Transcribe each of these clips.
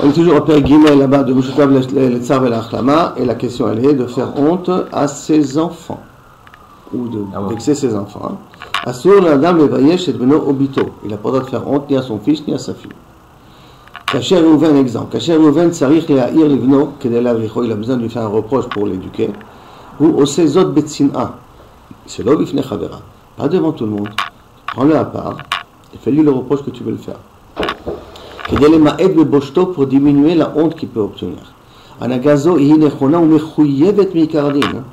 On est toujours au Père Guimet là-bas de Mouchoutav le Tsar et l'Achlama, et la question elle est de faire honte à ses enfants, ou de vexer ses enfants. Assur l'Adam levayesh et beno obito. Il n'a pas le droit de faire honte ni à son fils ni à sa fille. Kacher Reuven, exemple. Kacher Reuven sarich le'a'ir livno kedei lavricho. Il a besoin de lui faire un reproche pour l'éduquer. Ou osezot betzina. C'est l'eau bifnei chavera. Pas devant tout le monde. Prends-le à part et fais-lui le reproche que tu veux le faire. Kedei lema'ed beboshto, pour diminuer la honte qu'il peut obtenir. Anagazo ihi nechona umechuyevet mi'ikar din.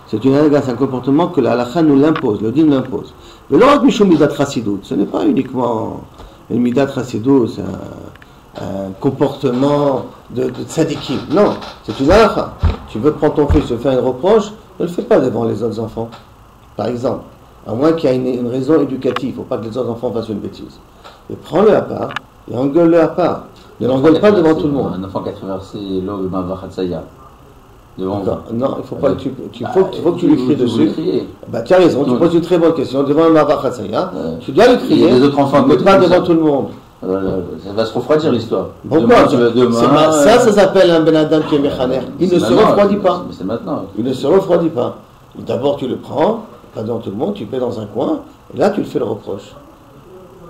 C'est une anaga, c'est un comportement que la halakha nous l'impose, le din l'impose. Mais l'autre mishum midat chassidout, ce n'est pas uniquement une midat chassidout, c'est un comportement de tzadikim. Non, c'est une halakha. Tu veux prendre ton fils, te faire un reproche, ne le fais pas devant les autres enfants. Par exemple, à moins qu'il y ait une raison éducative, il ne faut pas que les autres enfants fassent une bêtise. Et prends-le à part et engueule-le à part. Ne l'engueule pas devant tout le monde. Un enfant qui a traversé l'eau de Mavachatsaya. Non, il faut pas. Faut que tu lui cries dessus. Bah, tu as raison. Tu poses une très bonne question devant un Mavachatsaya. Tu dois le crier. Les autres enfants, mais pas devant tout le monde. Ça va se refroidir l'histoire. Pourquoi ça s'appelle un Ben Adam qui est méchaner. Il ne se refroidit pas. C'est maintenant. Il ne se refroidit pas. D'abord, tu le prends, pas devant tout le monde, tu le mets dans un coin, et là, tu le fais le reproche.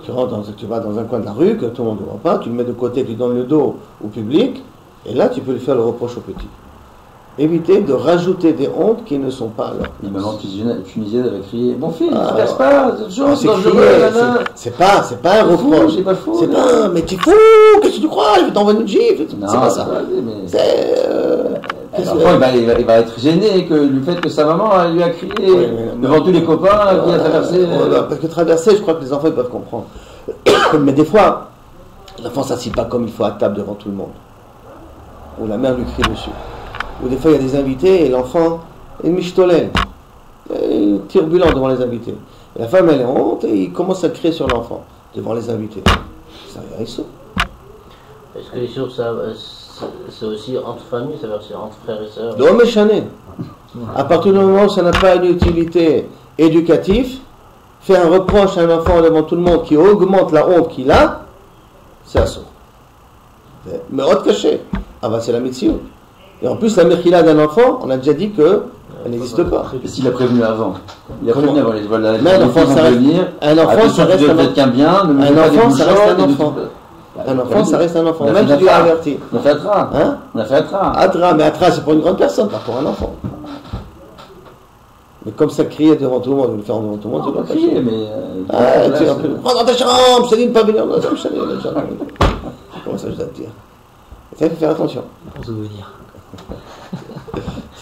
Tu vas dans un coin de la rue que tout le monde ne voit pas, tu le mets de côté, tu lui donnes le dos au public, et là, tu peux lui faire le reproche au petit. Éviter de rajouter des hontes qui ne sont pas là. Les mamans tunisiennes avaient crié mon fils, ne casse pas, c'est dangereux, c'est pas un reproche. C'est pas faux. C'est pas mais tu fous, qu'est-ce que tu crois, je vais t'envoyer une gifle. C'est pas ça. L'enfant il va être gêné du fait que sa maman lui a crié devant tous les copains qui a traversé. Parce que traverser, je crois que les enfants ils peuvent comprendre. Mais des fois, l'enfant ne s'assied pas comme il faut à table devant tout le monde. Ou la mère lui crie dessus. Ou des fois il y a des invités et l'enfant est michtolène, turbulent devant les invités. Et la femme elle est honte et il commence à crier sur l'enfant devant les invités. Ça y est, Issour. Est-ce que Issour c'est aussi entre familles, ça veut dire entre frères et sœurs? Non mais chané. À partir du moment où ça n'a pas une utilité éducative, faire un reproche à un enfant devant tout le monde qui augmente la honte qu'il a, c'est Issour. Mais autre caché. Ah bah c'est la médecine. Et en plus, la mechila d'un enfant, on a déjà dit qu'elle n'existe pas. Et s'il a prévenu avant? Il a prévenu avant les voilà. Mais un enfant, ça reste un enfant. Un enfant, ça reste un enfant. Un enfant, ça reste un enfant. Même si tu l'as averti. On a fait Atra. Hein? On a fait Atra. Atra, mais Atra, c'est pour une grande personne, pas pour un enfant. Mais comme ça criait devant tout le monde, le faire devant tout le monde, c'est pas crier, mais. Prends dans ta chambre, je t'ai dit de ne pas venir dans ta chambre. Comment ça, je dois te dire? Ça, il faut faire attention. Pour se venir.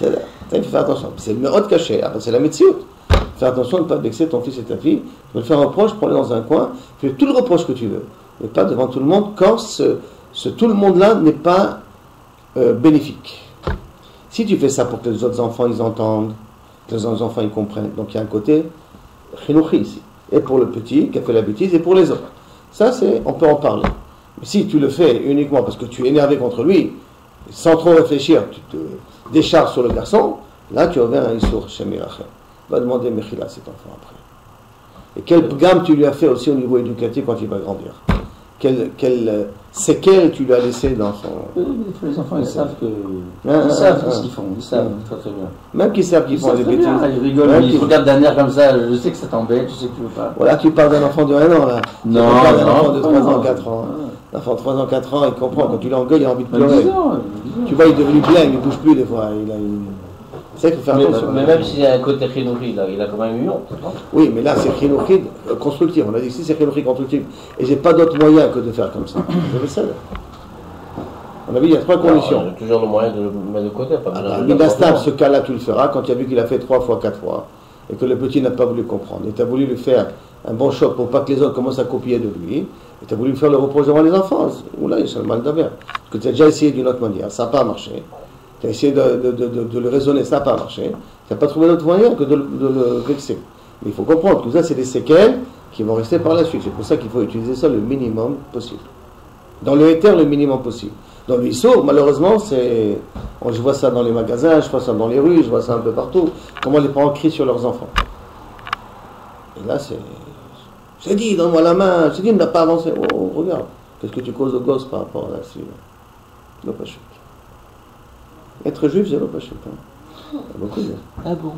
Il faut faire attention. C'est le haut caché. Après, c'est la médecine. Faire attention de ne pas vexer ton fils et ta fille. Tu veux le faire un reproche, prends-le dans un coin, fais tout le reproche que tu veux. Mais pas devant tout le monde quand tout le monde-là n'est pas bénéfique. Si tu fais ça pour que les autres enfants ils entendent, que les autres enfants ils comprennent, donc il y a un côté chinouchi ici. Et pour le petit qui a fait la bêtise et pour les autres. Ça, on peut en parler. Mais si tu le fais uniquement parce que tu es énervé contre lui, sans trop réfléchir, tu te décharges sur le garçon, là tu as ouvert un Issour Shem Yirachem. Va demander Mechila à cet enfant après. Et quelle gamme tu lui as fait aussi au niveau éducatif quand il va grandir? Quelle séquelle tu lui as laissé dans son... Les enfants, ils savent que... Ils savent ce qu'ils font, ils savent très très bien. Même qu'ils savent qu'ils font des bêtises. Ils rigolent, ils regardent d'un air comme ça, je sais que ça t'embête, je sais que tu veux pas. Voilà, tu parles d'un enfant de 1 an là. Non, tu parles d'un enfant de 3 ans, 4 ans. L'enfant de 3 ans, 4 ans, il comprend, quand tu l'engueules, il a envie de pleurer. Tu vois, il est devenu plein, il ne bouge plus des fois. C'est qu'il faut faire attention. Mais même s'il y a un côté chinouri, il a quand même eu honte. Oui, mais là, c'est chinouri constructif. On a dit ici, c'est chinouri constructif. Et j'ai pas d'autre moyen que de faire comme ça. Vous avez ça là. On a vu, il y a 3 conditions. Il y a toujours le moyen de le mettre de côté. Midastab, ce cas-là, tu le feras quand tu as vu qu'il a fait 3 fois, 4 fois. Et que le petit n'a pas voulu comprendre. Et tu as voulu lui faire un bon choc pour pas que les autres commencent à copier de lui. Et tu as voulu lui faire le reproche devant les enfants. Oula, il s'est mal d'abord. Parce que tu as déjà essayé d'une autre manière. Ça n'a pas marché. Tu as essayé de le raisonner, ça n'a pas marché. Tu n'as pas trouvé d'autre moyen que de le vexer. Mais il faut comprendre que ça, c'est des séquelles qui vont rester par la suite. C'est pour ça qu'il faut utiliser ça le minimum possible. Dans le éther, le minimum possible. Dans le Issour, malheureusement, je vois ça dans les magasins, je vois ça dans les rues, je vois ça un peu partout. Comment les parents crient sur leurs enfants. Et là, j'ai dit, donne-moi la main, j'ai dit, il n'a pas avancé. Oh, regarde, qu'est-ce que tu causes au gosse par rapport à là-dessus. לא פשוט. être juif זה לא פשוט. beaucoup de... Ah bon?